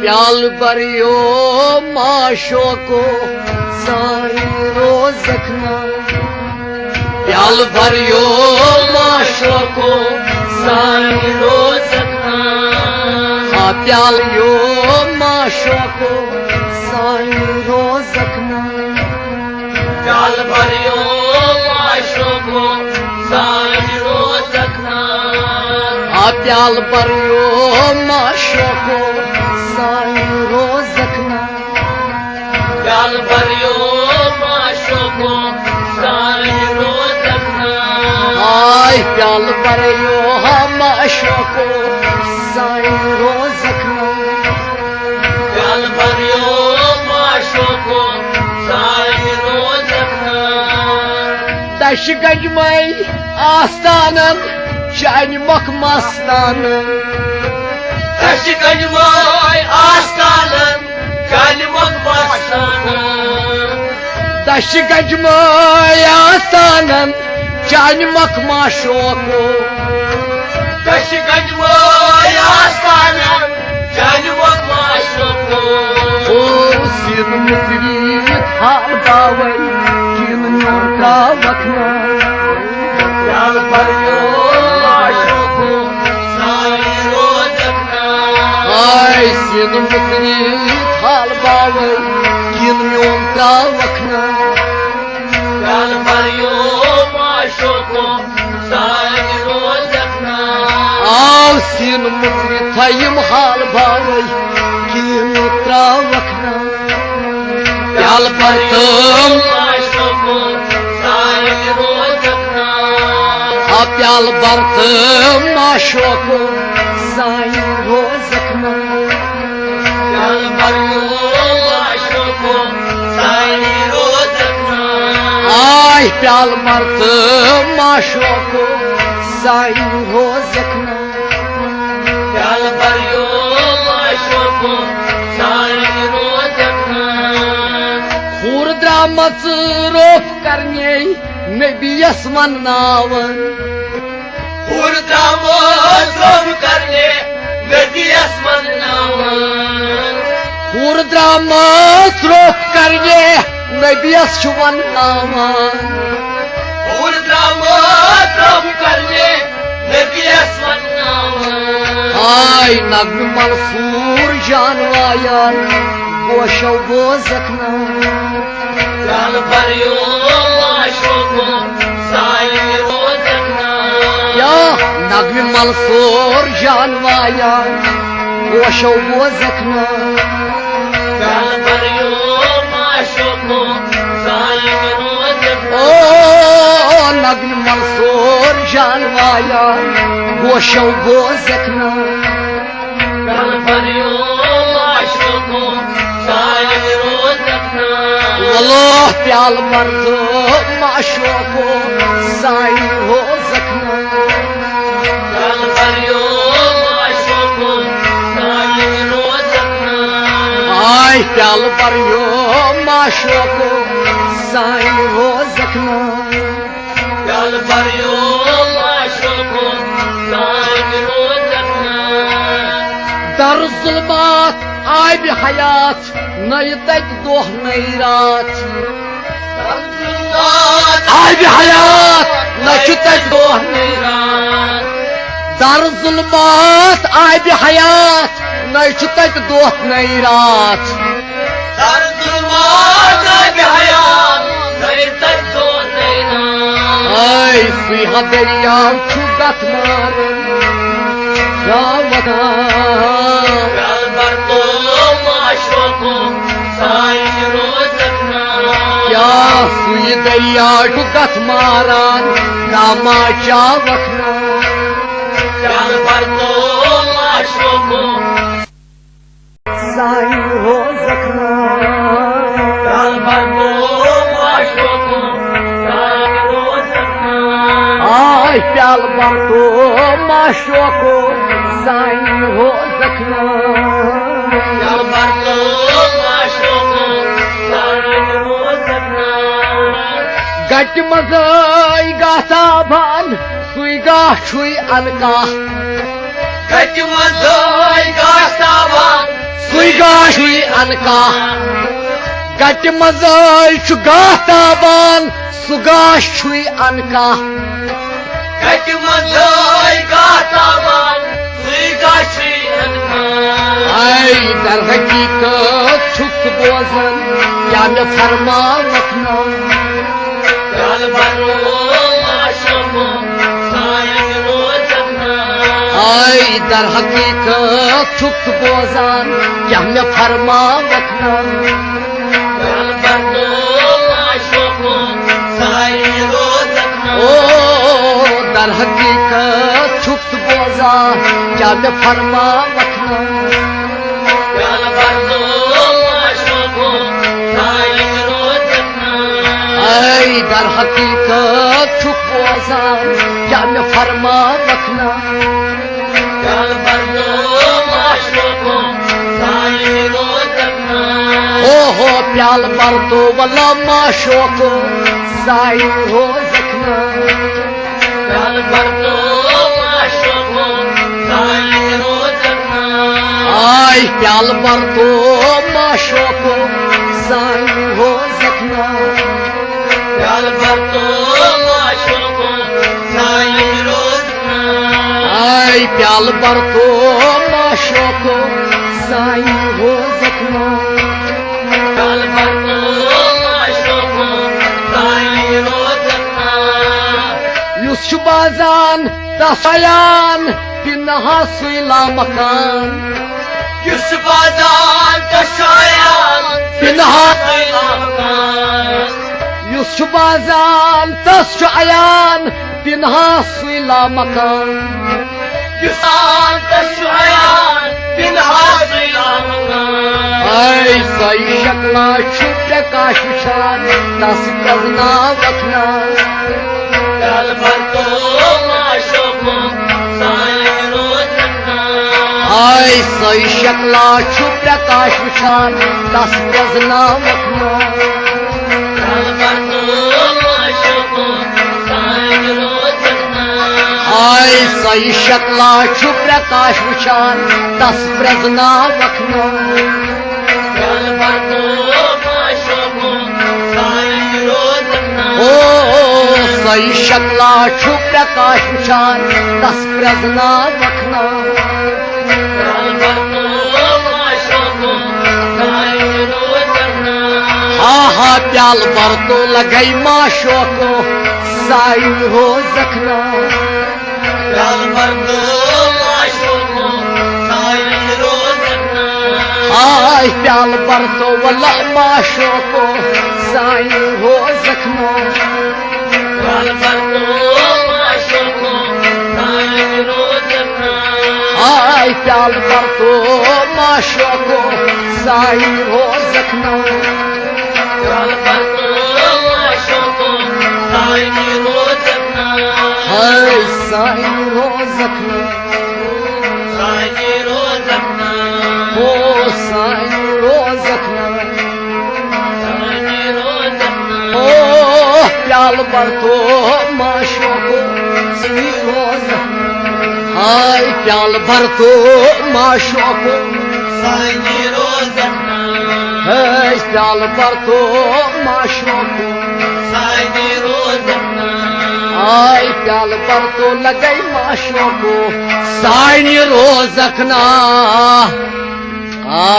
प्याल भरियो माशो को साई रोज रखना प्याल भरियो माशो को साई रोज रखना हाँ प्याल यो माशो को साई रोज रखना प्याल भरियो माशो को साई रोज रखना हाँ प्याल भरियो माशो को साई रोज रखना प्याल भरियो माशो को साई रोज रखना हाय प्याल भरियो माशो को साई रोज रखना प्याल भरियो माशो को साई रोज रखना दश गज में आस्थानन शान मखमस्तानन दश गज में आस्थानन शान मखमस्तानन दश गज में आस्थानन शान मखमाशो को दश गज में आस्थानन शान मखमाशो को ओ सिर मुकरी हाल बावै किन का वखना प्याल भरियो माशो को साई रोज रखना हाय सिर मुकरी हाल बावै किन का वखना प्याल भरियो माशो को साई रोज रखना आओ सिर मुकरी थयम हाल बावै किन का वखना प्याल भरियो माशो को साई रोज रखना हाँ प्याल भरत माशो को साई रोज रखना प्याल भरियो माशो को साई रोज रखना आय प्याल भरत माशो को साई रोज रखना प्याल भरियो माशो को साई रोज रखना खूर द्रामच रोफ करने नबियस मन्नावन खूर द्रामच रोफ करने नबियस मन्नावन खूर द्रामच रोफ करने नबियस मन्नावन खूर द्रामच रोफ करने नबियस मन्नावन हाय नगम मंसूर जानवायान गोशो गोज रखना प्याल भरियो माशो को साई रोज रखना या नगम मंसूर जानवायान गोशो गोज रखना प्याल भरियो माशो को साई रोज रखना ओ नगम मंसूर जानवायान गोशो गोज रखना प्याल भरियो माशो को साई रोज रखना अल्लाह प्याल मर्दो माशो को साई रोज रखना प्याल भरियो माशो को साई रोज रखना आय प्याल भरियो माशो को साई रोज रखना प्याल भरियो माशो को साई रोज रखना दर जुल्मात आय भी हयात नई तक दोह नई रात आय भी हयात नई तक दोह नई रात दर जुल्मात आय भी हयात नई तक दोह नई रात दर जुल्मात आय भी हयात नई तक दोह नई रात आय सुहा दरिया छुगत मारन प्याल भरतो माशो को साई रोज रखना क्या सुई दरिया छुगत मारन रामा चा वखना प्याल भरतो माशो को साई रोज रखना प्याल भरतो माशो को साई रोज रखना आय प्याल भरतो माशो को साई रोज रखना प्याल भरतो माशो को साई रोज रखना गट मजाई गाता भान सुई गा छुई अनका गट मजाई गाता भान सुई अनका गट मजाई गाह ताबान सुगाश छुई अनका गट मजाई गाह ताबान सुगाश छुई अनका आई दर हकीकत छुक बोजन क्या मैं फरमावत ना प्याल बरो माशमो सायन रोजना आई दर हकीकत छुक बोजन क्या मैं फरमावत ना प्याल बरो माशमो सायन रोजना ओ दर हकीकत छुक बोजन क्या मैं फरमावत ना प्याल बरो माशमो सायन रोजना आई दर हकीकत छुक बोजन क्या मैं फरमावत ना प्याल बरो माशमो सायन रोजना हो प्याल बर तो वल्ला माशोक साई हो जखना प्याल बरो माशमो सायन रोजना आई प्याल बर तो माशोक साई हो जखना प्याल बरो माशमो सायन रोजना आई प्याल बर तो माशोक साई हो जखना प्याल बरो माशमो सायन रोजना युस बाजान तसयान पिनहा सुइला मकान युस बाजान तसयान पिनहा मकान युस बाजान तसयान पिनहा सुइला मकान युसान तसयान पिनहा सुइला मकान आई सही शक्ला छुप काश शान तस प्रजना वखना प्याल बरो माशमो सायन रोजना आई सही शक्ला छुप काश शान तस प्रजना वखना प्याल बरो माशमो सायन रोजना आई सही शक्ला छुप काश शान तस प्रजना वखना प्याल बरो माशमो सायन रोजना ओ सही शक्ला छुप काश शान तस प्रजना वखना प्याल बरो माशमो सायन रोजना हा प्याल बर तो लगई माशोको साई हो जखना प्याल बरो माशमो सायन रोजना आई प्याल बर तो वल्ला माशोको साई हो जखना प्याल बरो माशमो सायन रोजना आई प्याल बर तो माशोको साई हो जखना प्याल बरो माशमो सायन रोजना हाय साई हो जखना सायन रोजना ओ साई हो जखना सायन रोजना ओ प्याल बर तो माशोको साई हो जखना हाय प्याल भर तो माशोको सायन रोजना हाय प्याल भर तो माशोको सायन रोजना हाय प्याल भर तो लगई माशोको साई रोजखना आ